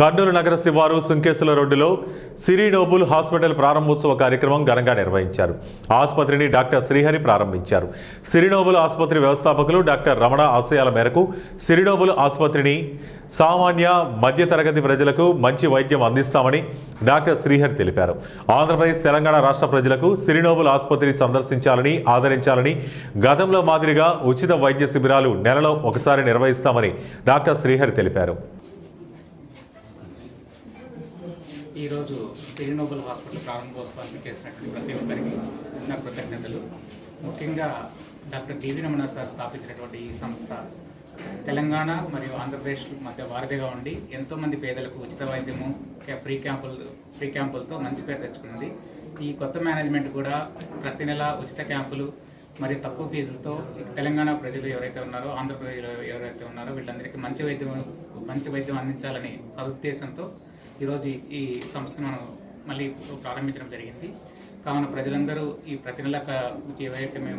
కర్నూలు నగర శివారు సుంకేసుల రోడ్డులో సిరి నోబుల్ హాస్పిటల్ ప్రారంభోత్సవ కార్యక్రమం ఘనంగా నిర్వహించారు. ఆసుపత్రిని డాక్టర్ శ్రీహరి ప్రారంభించారు. సిరి నోబుల్ ఆసుపత్రి వ్యవస్థాపకులు డాక్టర్ రమణ ఆశయాల మేరకు సిరి నోబుల్ ఆసుపత్రిని సామాన్య మధ్యతరగతి ప్రజలకు మంచి వైద్యం అందిస్తామని డాక్టర్ శ్రీహరి తెలిపారు. ఆంధ్రప్రదేశ్, తెలంగాణ రాష్ట్ర ప్రజలకు సిరి నోబుల్ ఆసుపత్రి సందర్శించాలని, ఆదరించాలని, గతంలో మాదిరిగా ఉచిత వైద్య శిబిరాలు నెలలో ఒకసారి నిర్వహిస్తామని డాక్టర్ శ్రీహరి తెలిపారు. ఈరోజు సిరి నోబుల్ హాస్పిటల్ ప్రారంభోత్సవానికి చేసినటువంటి ప్రతి ఒక్కరికి నా కృతజ్ఞతలు. ముఖ్యంగా డాక్టర్ డివి రమణ సార్ స్థాపించినటువంటి ఈ సంస్థ తెలంగాణ మరియు ఆంధ్రప్రదేశ్ మధ్య వారధిగా ఉండి ఎంతోమంది పేదలకు ఉచిత వైద్యము, ఫ్రీ క్యాంపులతో మంచి పేరు తెచ్చుకున్నది. ఈ కొత్త మేనేజ్మెంట్ కూడా ప్రతి నెల ఉచిత క్యాంపులు మరియు తక్కువ ఫీజులతో తెలంగాణ ప్రజలు ఎవరైతే ఉన్నారో, ఆంధ్రప్రదేశ్లో ఎవరైతే ఉన్నారో వీళ్ళందరికీ మంచి వైద్యం అందించాలని సదుద్దేశంతో ఈరోజు ఈ సంస్థను మనం మళ్ళీ ప్రారంభించడం జరిగింది. కావున ప్రజలందరూ ఈ ప్రతి నెల ఏవైతే మేము